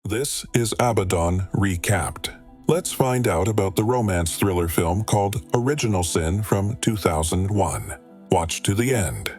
This is Abaddon Recapped. Let's find out about the romance thriller film called Original Sin from 2001. Watch to the end.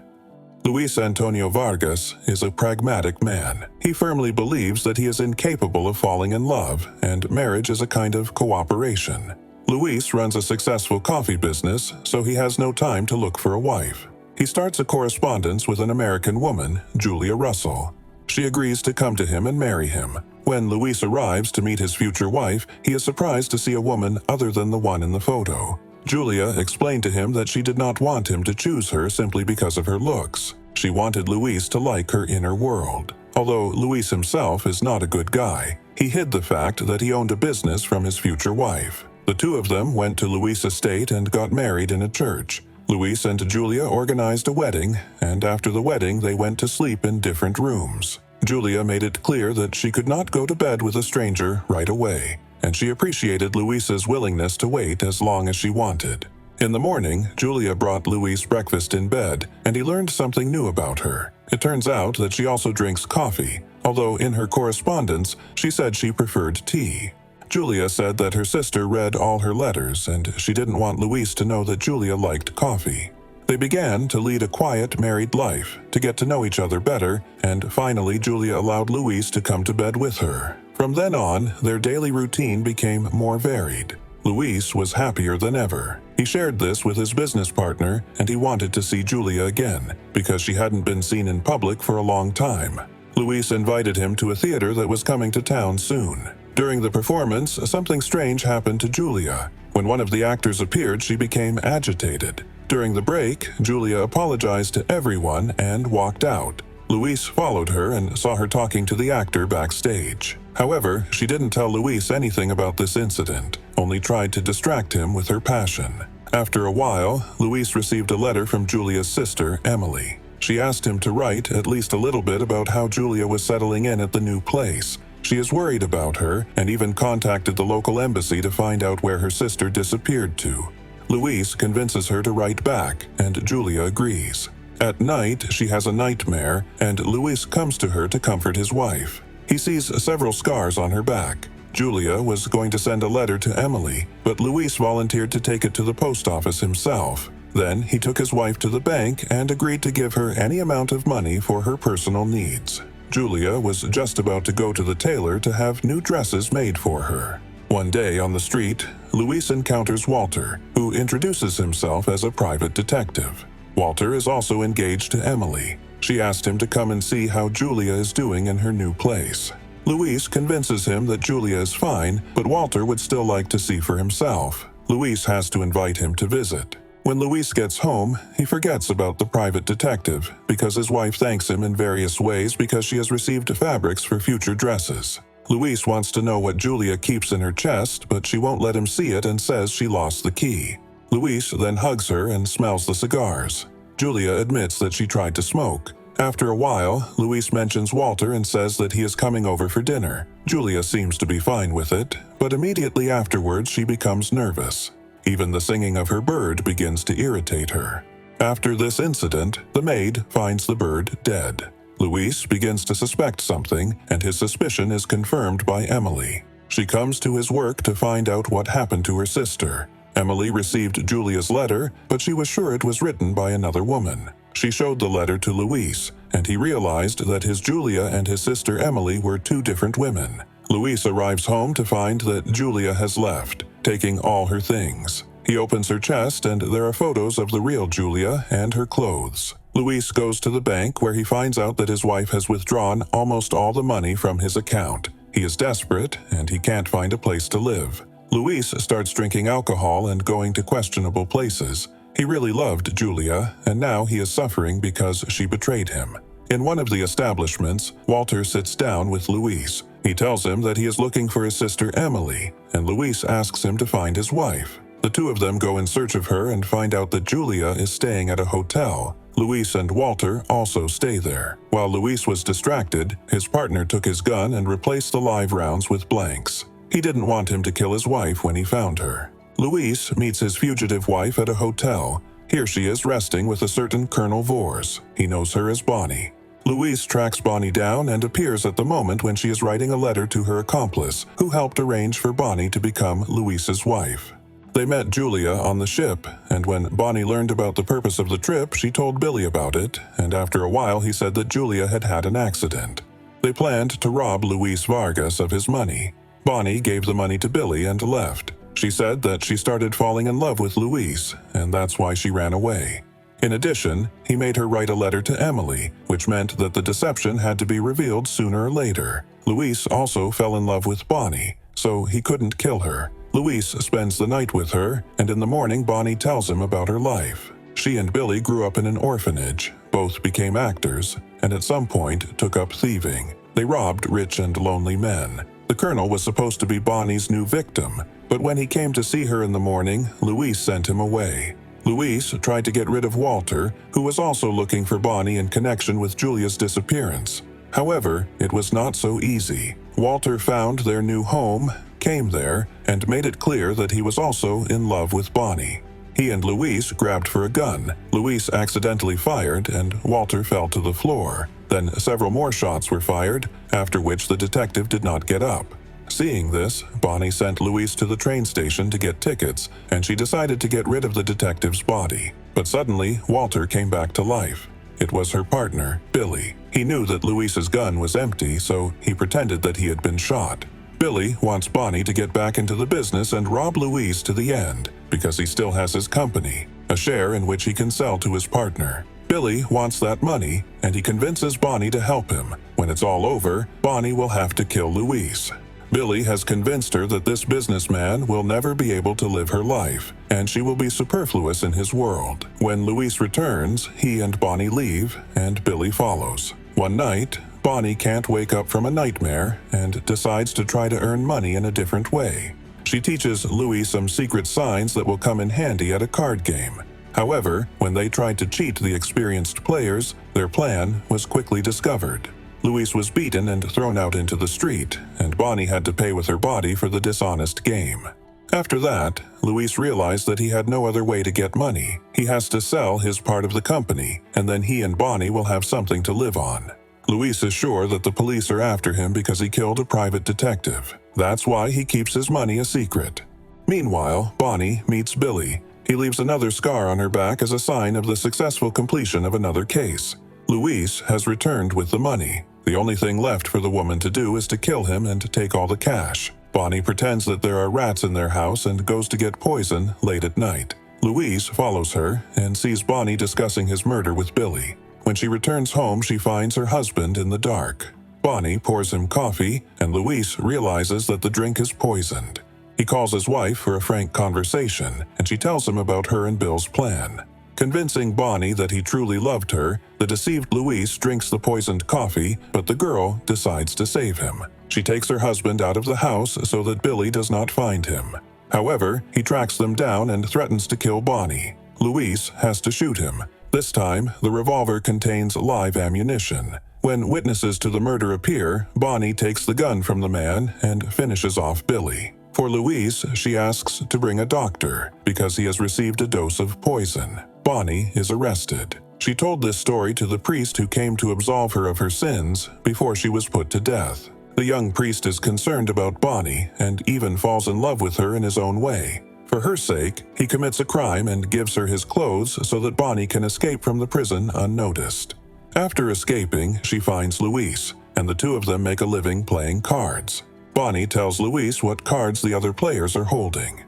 Luis Antonio Vargas is a pragmatic man. He firmly believes that he is incapable of falling in love, and marriage is a kind of cooperation. Luis runs a successful coffee business, so he has no time to look for a wife. He starts a correspondence with an American woman, Julia Russell. She agrees to come to him and marry him. When Luis arrives to meet his future wife, he is surprised to see a woman other than the one in the photo. Julia explained to him that she did not want him to choose her simply because of her looks. She wanted Luis to like her inner world. Although Luis himself is not a good guy, he hid the fact that he owned a business from his future wife. The two of them went to Luis' estate and got married in a church. Luis and Julia organized a wedding, and after the wedding they went to sleep in different rooms. Julia made it clear that she could not go to bed with a stranger right away, and she appreciated Luis's willingness to wait as long as she wanted. In the morning, Julia brought Luis breakfast in bed, and he learned something new about her. It turns out that she also drinks coffee, although in her correspondence she said she preferred tea. Julia said that her sister read all her letters, and she didn't want Luis to know that Julia liked coffee. They began to lead a quiet married life, to get to know each other better, and finally Julia allowed Luis to come to bed with her. From then on, their daily routine became more varied. Luis was happier than ever. He shared this with his business partner, and he wanted to see Julia again, because she hadn't been seen in public for a long time. Luis invited him to a theater that was coming to town soon. During the performance, something strange happened to Julia. When one of the actors appeared, she became agitated. During the break, Julia apologized to everyone and walked out. Luis followed her and saw her talking to the actor backstage. However, she didn't tell Luis anything about this incident, only tried to distract him with her passion. After a while, Luis received a letter from Julia's sister, Emily. She asked him to write at least a little bit about how Julia was settling in at the new place. She is worried about her and even contacted the local embassy to find out where her sister disappeared to. Luis convinces her to write back, and Julia agrees. At night, she has a nightmare, and Luis comes to her to comfort his wife. He sees several scars on her back. Julia was going to send a letter to Emily, but Luis volunteered to take it to the post office himself. Then he took his wife to the bank and agreed to give her any amount of money for her personal needs. Julia was just about to go to the tailor to have new dresses made for her. One day on the street, Luis encounters Walter, who introduces himself as a private detective. Walter is also engaged to Emily. She asked him to come and see how Julia is doing in her new place. Luis convinces him that Julia is fine, but Walter would still like to see for himself. Luis has to invite him to visit. When Luis gets home, he forgets about the private detective because his wife thanks him in various ways because she has received fabrics for future dresses. Luis wants to know what Julia keeps in her chest, but she won't let him see it and says she lost the key. Luis then hugs her and smells the cigars. Julia admits that she tried to smoke. After a while, Luis mentions Walter and says that he is coming over for dinner. Julia seems to be fine with it, but immediately afterwards she becomes nervous. Even the singing of her bird begins to irritate her. After this incident, the maid finds the bird dead. Luis begins to suspect something, and his suspicion is confirmed by Emily. She comes to his work to find out what happened to her sister. Emily received Julia's letter, but she was sure it was written by another woman. She showed the letter to Luis, and he realized that his Julia and his sister Emily were two different women. Luis arrives home to find that Julia has left, taking all her things. He opens her chest, and there are photos of the real Julia and her clothes. Luis goes to the bank where he finds out that his wife has withdrawn almost all the money from his account. He is desperate, and he can't find a place to live. Luis starts drinking alcohol and going to questionable places. He really loved Julia, and now he is suffering because she betrayed him. In one of the establishments, Walter sits down with Luis. He tells him that he is looking for his sister Emily, and Luis asks him to find his wife. The two of them go in search of her and find out that Julia is staying at a hotel. Luis and Walter also stay there. While Luis was distracted, his partner took his gun and replaced the live rounds with blanks. He didn't want him to kill his wife when he found her. Luis meets his fugitive wife at a hotel. Here she is resting with a certain Colonel Vors. He knows her as Bonnie. Luis tracks Bonnie down and appears at the moment when she is writing a letter to her accomplice, who helped arrange for Bonnie to become Luis's wife. They met Julia on the ship, and when Bonnie learned about the purpose of the trip, she told Billy about it, and after a while he said that Julia had had an accident. They planned to rob Luis Vargas of his money. Bonnie gave the money to Billy and left. She said that she started falling in love with Luis, and that's why she ran away. In addition, he made her write a letter to Emily, which meant that the deception had to be revealed sooner or later. Luis also fell in love with Bonnie, so he couldn't kill her. Luis spends the night with her, and in the morning Bonnie tells him about her life. She and Billy grew up in an orphanage, both became actors, and at some point took up thieving. They robbed rich and lonely men. The colonel was supposed to be Bonnie's new victim, but when he came to see her in the morning, Luis sent him away. Luis tried to get rid of Walter, who was also looking for Bonnie in connection with Julia's disappearance. However, it was not so easy. Walter found their new home, came there, and made it clear that he was also in love with Bonnie. He and Luis grabbed for a gun. Luis accidentally fired, and Walter fell to the floor. Then several more shots were fired, after which the detective did not get up. Seeing this, Bonnie sent Luis to the train station to get tickets, and she decided to get rid of the detective's body. But suddenly, Walter came back to life. It was her partner, Billy. He knew that Luis's gun was empty, so he pretended that he had been shot. Billy wants Bonnie to get back into the business and rob Luis to the end, because he still has his company, a share in which he can sell to his partner. Billy wants that money, and he convinces Bonnie to help him. When it's all over, Bonnie will have to kill Luis. Billy has convinced her that this businessman will never be able to live her life, and she will be superfluous in his world. When Luis returns, he and Bonnie leave, and Billy follows. One night, Bonnie can't wake up from a nightmare and decides to try to earn money in a different way. She teaches Luis some secret signs that will come in handy at a card game. However, when they tried to cheat the experienced players, their plan was quickly discovered. Luis was beaten and thrown out into the street, and Bonnie had to pay with her body for the dishonest game. After that, Luis realized that he had no other way to get money. He has to sell his part of the company, and then he and Bonnie will have something to live on. Luis is sure that the police are after him because he killed a private detective. That's why he keeps his money a secret. Meanwhile, Bonnie meets Billy. He leaves another scar on her back as a sign of the successful completion of another case. Luis has returned with the money. The only thing left for the woman to do is to kill him and take all the cash. Bonnie pretends that there are rats in their house and goes to get poison late at night. Luis follows her and sees Bonnie discussing his murder with Billy. When she returns home, she finds her husband in the dark. Bonnie pours him coffee, and Luis realizes that the drink is poisoned. He calls his wife for a frank conversation, and she tells him about her and Bill's plan. Convincing Bonnie that he truly loved her, the deceived Luis drinks the poisoned coffee, but the girl decides to save him. She takes her husband out of the house so that Billy does not find him. However, he tracks them down and threatens to kill Bonnie. Luis has to shoot him. This time, the revolver contains live ammunition. When witnesses to the murder appear, Bonnie takes the gun from the man and finishes off Billy. For Luis, she asks to bring a doctor because he has received a dose of poison. Bonnie is arrested. She told this story to the priest who came to absolve her of her sins before she was put to death. The young priest is concerned about Bonnie and even falls in love with her in his own way. For her sake, he commits a crime and gives her his clothes so that Bonnie can escape from the prison unnoticed. After escaping, she finds Luis, and the two of them make a living playing cards. Bonnie tells Luis what cards the other players are holding.